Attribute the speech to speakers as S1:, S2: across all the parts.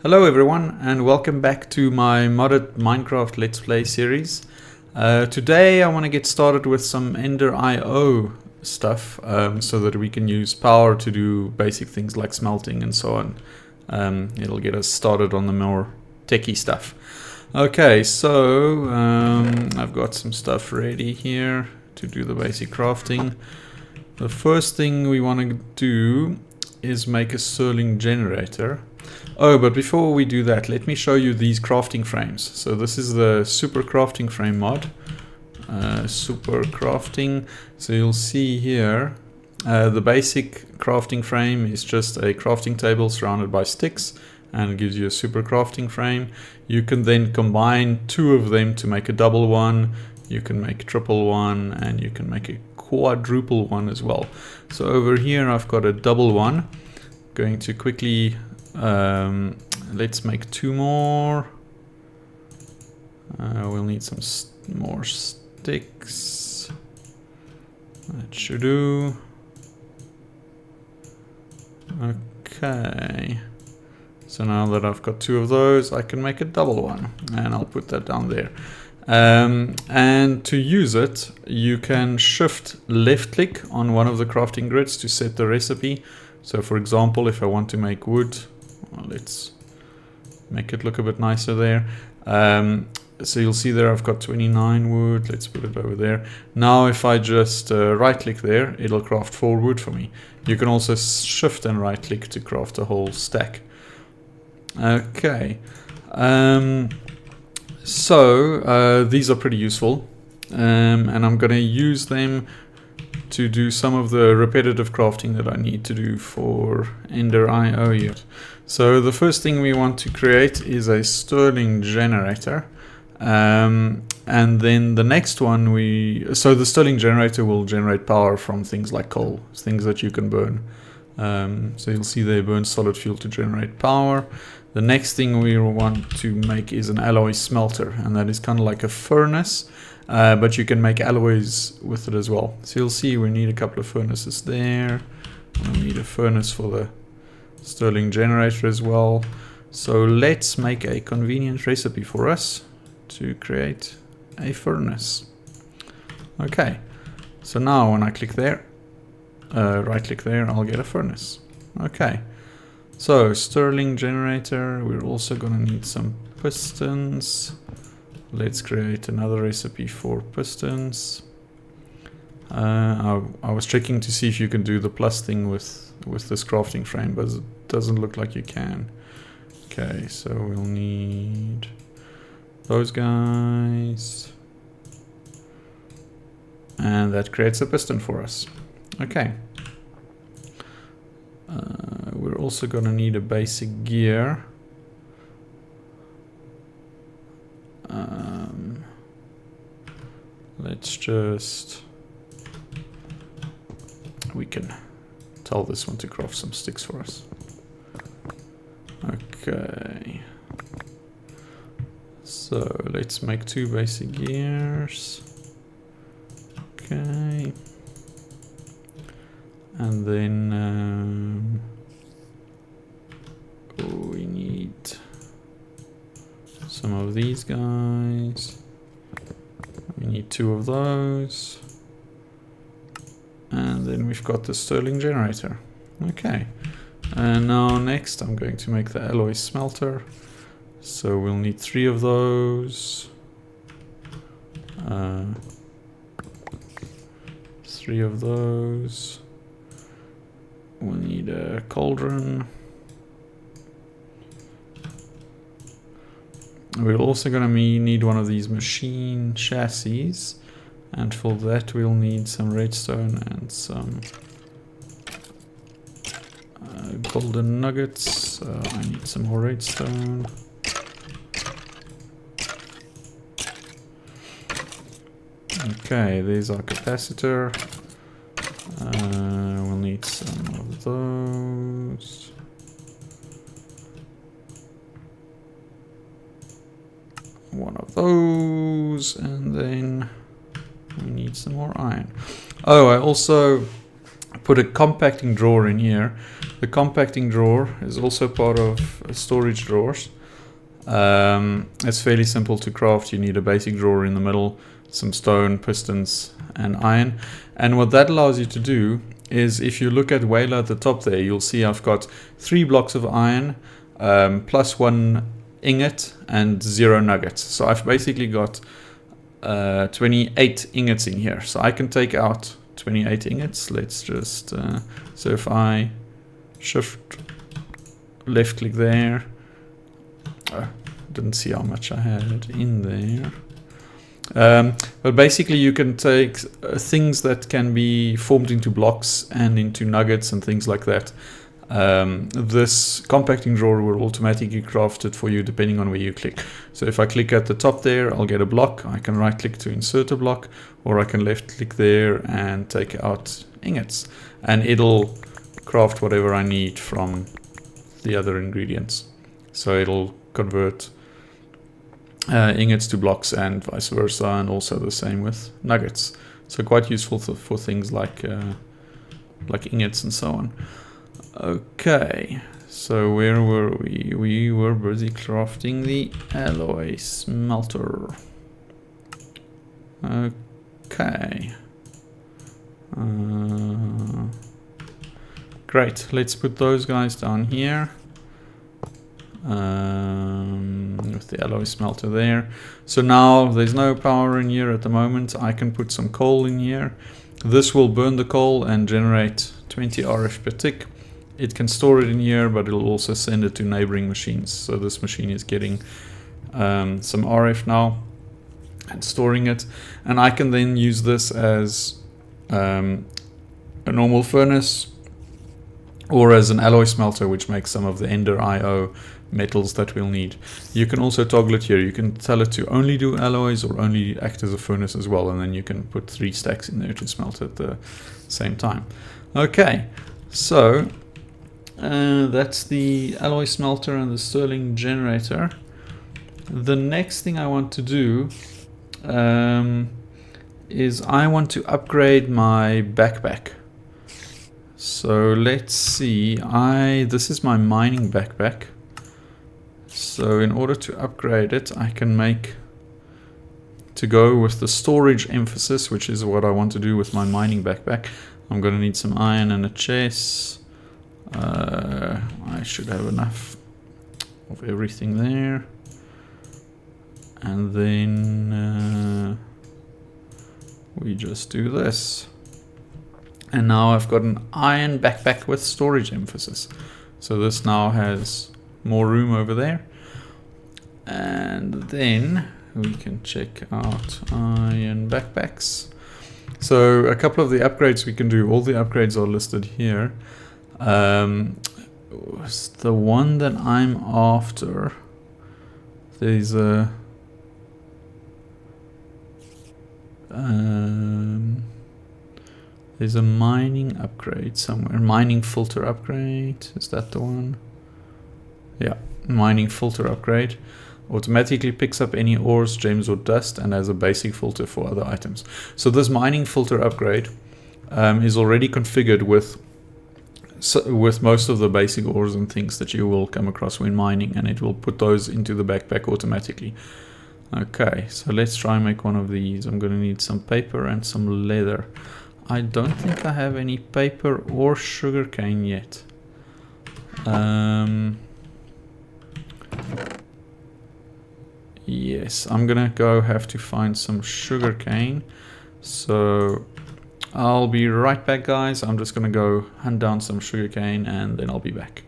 S1: Hello everyone and welcome back to my modded Minecraft Let's Play series. Today I want to get started with some Ender IO stuff so that we can use power to do basic things like smelting and so on. It'll get us started on the more techie stuff. Okay, so I've got some stuff ready here to do the basic crafting. The first thing we want to do is make a Stirling generator. Oh, but before we do that, let me show you these crafting frames. So this is the super crafting frame mod. Super crafting. So you'll see here, the basic crafting frame is just a crafting table surrounded by sticks, and it gives you a super crafting frame. You can then combine two of them to make a double one. You can make a triple one, and you can make a quadruple one as well. So over here I've got a double one. Going to quickly let's make two more. We'll need some more sticks. That should do. Okay. So now that I've got two of those, I can make a double one, and I'll put that down there. And to use it, you can shift left click on one of the crafting grids to set the recipe. So for example, if I want to make wood, well, let's make it look a bit nicer there. So you'll see there I've got 29 wood. Let's put it over there. Now if I just right click there, it'll craft 4 wood for me. You can also shift and right click to craft a whole stack. Okay. So these are pretty useful, and I'm going to use them to do some of the repetitive crafting that I need to do for Ender IO yet. So the first thing we want to create is a Stirling generator, and then the next one so the Stirling generator will generate power from things like coal, things that you can burn. So you'll see they burn solid fuel to generate power. The next thing we want to make is an alloy smelter, and that is kind of like a furnace, but you can make alloys with it as well. So you'll see we need a couple of furnaces there. We'll need a furnace for the Stirling generator as well. So let's make a convenient recipe for us to create a furnace. Okay, so now when I click there, right click there, I'll get a furnace. Okay. So, Stirling generator, we're also going to need some pistons. Let's create another recipe for pistons. I was checking to see if you can do the plus thing with this crafting frame, but it doesn't look like you can. Okay, so we'll need those guys. And that creates a piston for us. Okay. We're also going to need a basic gear. Let's just... we can tell this one to craft some sticks for us. Okay. So let's make 2 basic gears. Okay. And then we need some of these guys. We need 2 of those. And then we've got the Stirling generator. Okay. And now next I'm going to make the alloy smelter. So we'll need 3 of those. 3 of those. We'll need a cauldron. We're also going to need one of these machine chassis, and for that we'll need some redstone and some golden nuggets. I need some more redstone. Okay, there's our capacitor. We'll need some of those. One of those, and then we need some more iron. Oh, I also put a compacting drawer in here. The compacting drawer is also part of storage drawers. It's fairly simple to craft. You need a basic drawer in the middle, some stone, pistons, and iron. And what that allows you to do is, if you look at Whaler at the top there, you'll see I've got 3 blocks of iron, plus 1 ingot and 0 nuggets. So I've basically got 28 ingots in here. So I can take out 28 ingots. Let's just, so if I shift left click there, didn't see how much I had in there. But basically you can take things that can be formed into blocks and into nuggets and things like that. This compacting drawer will automatically craft it for you depending on where you click. So if I click at the top there, I'll get a block. I can right click to insert a block, or I can left click there and take out ingots, and it'll craft whatever I need from the other ingredients. So it'll convert ingots to blocks and vice versa, and also the same with nuggets. So quite useful for things like ingots and so on. Okay, so where were we? We were busy crafting the alloy smelter. Okay. Great, let's put those guys down here. With the alloy smelter there. So now there's no power in here at the moment. I can put some coal in here. This will burn the coal and generate 20 RF per tick. It can store it in here, but it'll also send it to neighboring machines. So this machine is getting some RF now and storing it. And I can then use this as a normal furnace, or as an alloy smelter, which makes some of the Ender IO metals that we'll need. You can also toggle it here. You can tell it to only do alloys or only act as a furnace as well, and then you can put 3 stacks in there to smelt at the same time. Okay, so that's the alloy smelter and the Stirling generator. The next thing I want to do is I want to upgrade my backpack. So let's see, this is my mining backpack. So in order to upgrade it, I can make, to go with the storage emphasis, which is what I want to do with my mining backpack, I'm going to need some iron and a chest. I should have enough of everything there. And then we just do this. And now I've got an iron backpack with storage emphasis. So this now has more room over there. And then we can check out iron backpacks. So a couple of the upgrades we can do, all the upgrades are listed here. The one that I'm after, there's a mining upgrade somewhere. Mining filter upgrade, is that the one? Yeah, mining filter upgrade. Automatically picks up any ores, gems or dust, and has a basic filter for other items. So this mining filter upgrade is already configured with most of the basic ores and things that you will come across when mining, and it will put those into the backpack automatically. Okay, so let's try and make one of these. I'm going to need some paper and some leather. I don't think I have any paper or sugarcane yet. Yes, I'm gonna have to find some sugarcane. So I'll be right back, guys. I'm just gonna go hunt down some sugarcane and then I'll be back.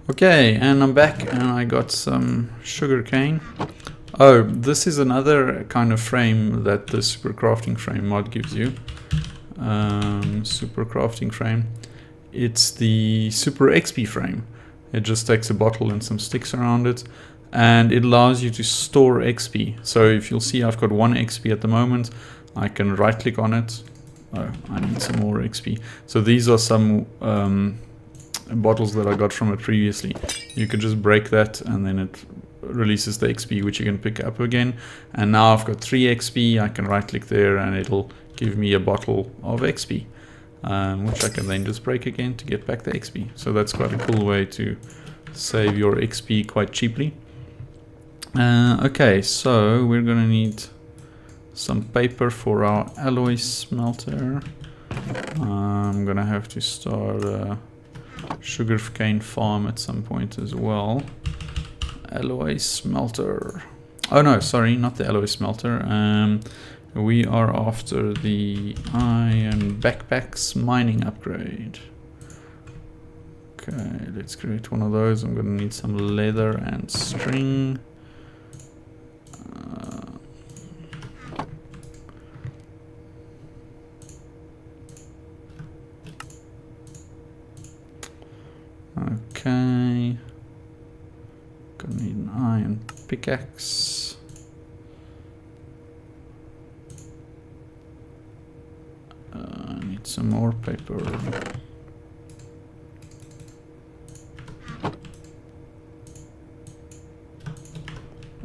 S1: Okay, and I'm back and I got some sugar cane. Oh, this is another kind of frame that the super crafting frame mod gives you. Super crafting frame. It's the super XP frame. It just takes a bottle and some sticks around it, and it allows you to store XP. So if you'll see, I've got 1 XP at the moment. I can right click on it. Oh, I need some more XP. So these are some bottles that I got from it previously. You could just break that and then it releases the XP, which you can pick up again. And now I've got 3 XP. I can right click there and it'll give me a bottle of XP, which I can then just break again to get back the XP. So that's quite a cool way to save your XP quite cheaply. Okay, so we're gonna need some paper for our alloy smelter. I'm gonna have to start a sugarcane farm at some point as well. Alloy smelter. Oh no, sorry, not the alloy smelter. We are after the iron backpacks mining upgrade. Okay, let's create one of those. I'm gonna need some leather and string. Okay. Gonna need an iron pickaxe. I need some more paper.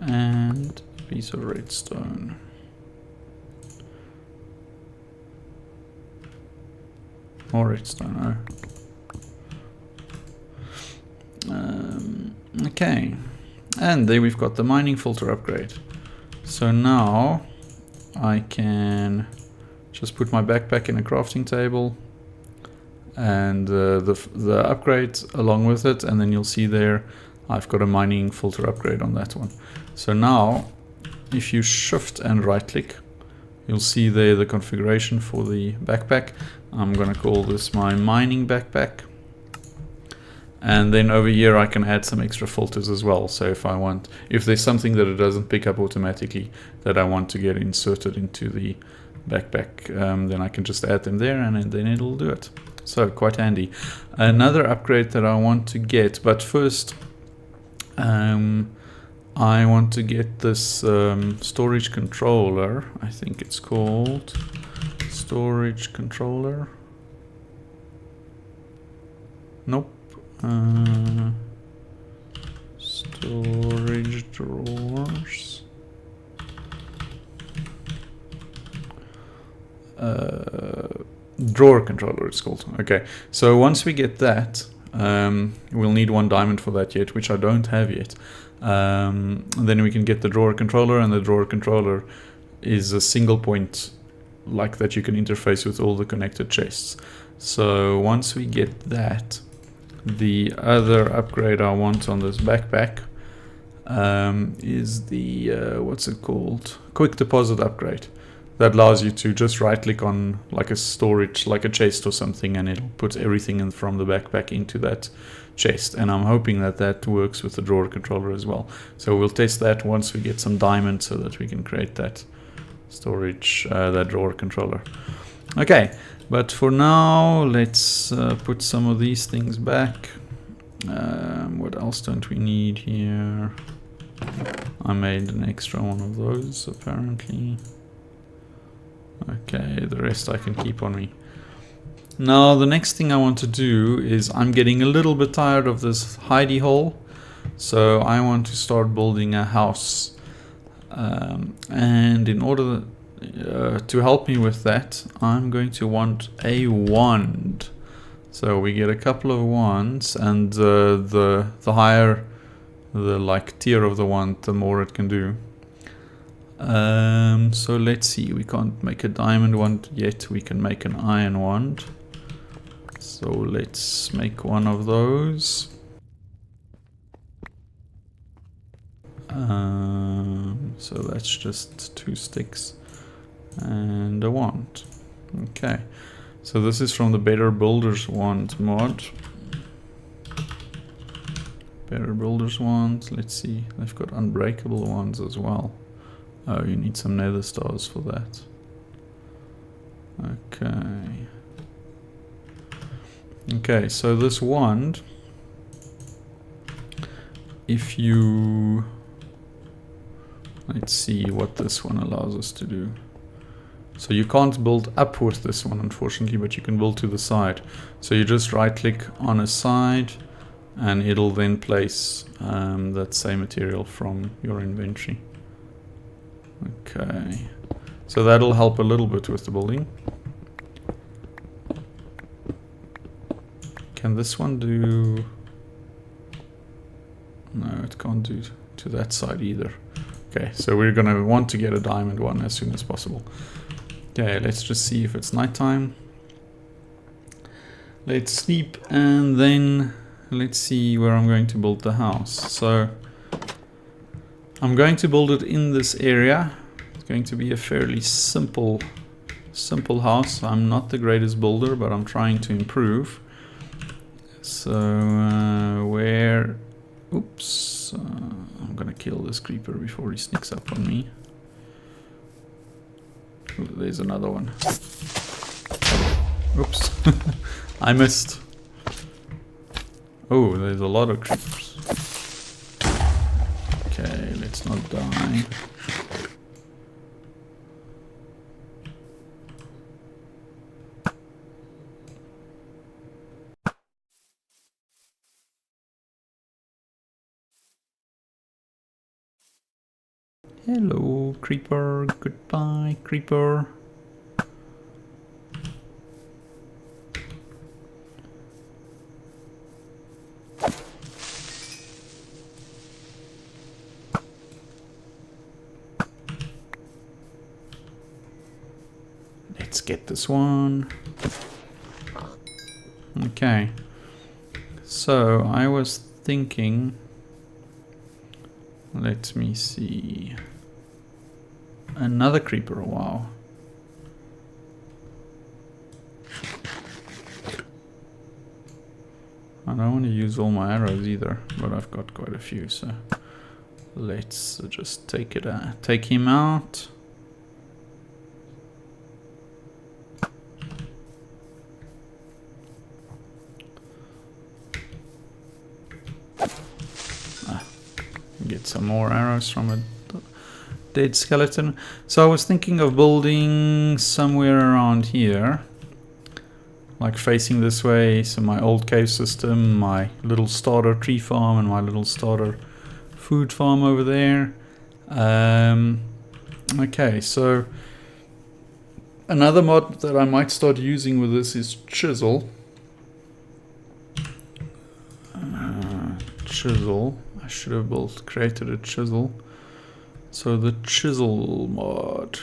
S1: And a piece of redstone. More redstone, okay, and there we've got the mining filter upgrade. So now I can just put my backpack in a crafting table and the upgrade along with it, and then you'll see there I've got a mining filter upgrade on that one. So now if you shift and right click, you'll see there the configuration for the backpack. I'm gonna call this my mining backpack. And then over here I can add some extra filters as well. So if there's something that it doesn't pick up automatically that I want to get inserted into the backpack, then I can just add them there and then it'll do it. So quite handy. Another upgrade that I want to get, but first I want to get this storage controller. I think it's called storage controller. Nope. Storage drawers. Drawer controller it's called. Okay, so once we get that, we'll need 1 diamond for that yet, which I don't have yet. Then we can get the drawer controller, and the drawer controller is a single point like that you can interface with all the connected chests. So once we get that, the other upgrade I want on this backpack is the what's it called? Quick deposit upgrade. That allows you to just right click on like a storage, like a chest or something, and it'll put everything in from the backpack into that chest. And I'm hoping that that works with the drawer controller as well. So we'll test that once we get some diamonds so that we can create that storage, that drawer controller. Okay, but for now let's put some of these things back. What else don't we need here? I made an extra one of those apparently. Okay, the rest I can keep on me. Now the next thing I want to do is, I'm getting a little bit tired of this hidey hole, so I want to start building a house. And in order to help me with that, I'm going to want a wand. So we get a couple of wands, and the higher the like tier of the wand, the more it can do. So let's see, we can't make a diamond wand yet, we can make an iron wand. So let's make one of those. So that's just 2 sticks and a wand. Okay, so this is from the Better Builders wand mod. Better builders ones. Let's see. They've got unbreakable ones as well. Oh, you need some nether stars for that. Okay. Okay, so this wand, if you... Let's see what this one allows us to do. So you can't build up with this one, unfortunately, but you can build to the side. So you just right click on a side and it'll then place that same material from your inventory. Okay, so that'll help a little bit with the building. Can this one do... No, it can't do to that side either. Okay, so we're gonna want to get a diamond one as soon as possible. Okay, let's just see if it's nighttime. Let's sleep and then let's see where I'm going to build the house. So I'm going to build it in this area. It's going to be a fairly simple house. I'm not the greatest builder, but I'm trying to improve. So where... Oops, I'm gonna kill this creeper before he sneaks up on me. Ooh, there's another one. Oops, I missed. Oh, there's a lot of creepers. Okay, let's not die. Hello, creeper. Goodbye, creeper. Let's get this one. Okay. So I was thinking, let me see. Another creeper, wow. I don't want to use all my arrows either, but I've got quite a few, so let's just take him out. Get some more arrows from a dead skeleton. So I was thinking of building somewhere around here, like facing this way. So my old cave system, my little starter tree farm, and my little starter food farm over there. Okay, so another mod that I might start using with this is chisel. Chisel. I should have created a chisel. So the chisel mod,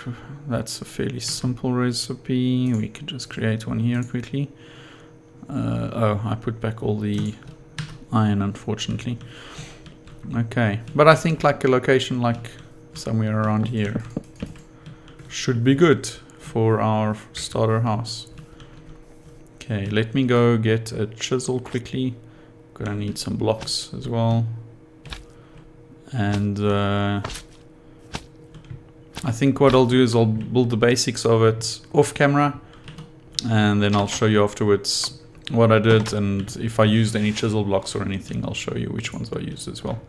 S1: that's a fairly simple recipe. We could just create one here quickly. Oh, I put back all the iron, unfortunately. Okay, but I think like a location like somewhere around here should be good for our starter house. Okay, let me go get a chisel quickly. Gonna need some blocks as well. And I think what I'll do is I'll build the basics of it off camera, and then I'll show you afterwards what I did, and if I used any chisel blocks or anything, I'll show you which ones I used as well.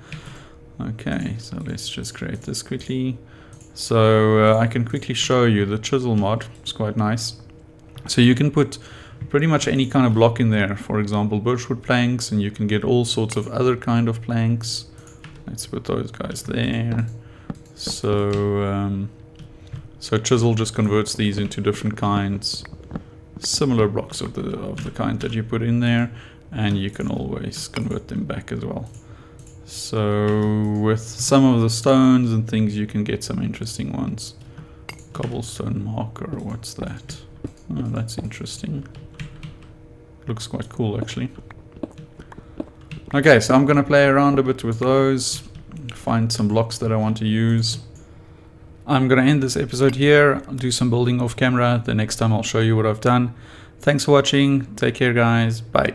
S1: Okay, so let's just create this quickly. So I can quickly show you the chisel mod. It's quite nice. So you can put pretty much any kind of block in there. For example, birchwood planks, and you can get all sorts of other kind of planks. Let's put those guys there. So so chisel just converts these into different kinds, similar blocks of the kind that you put in there, and you can always convert them back as well. So with some of the stones and things, you can get some interesting ones. Cobblestone marker, what's that? Oh, that's interesting. Looks quite cool actually. Okay, so I'm gonna play around a bit with those, find some blocks that I want to use. I'm gonna end this episode here, I'll do some building off camera. The next time I'll show you what I've done. Thanks for watching, take care guys, bye.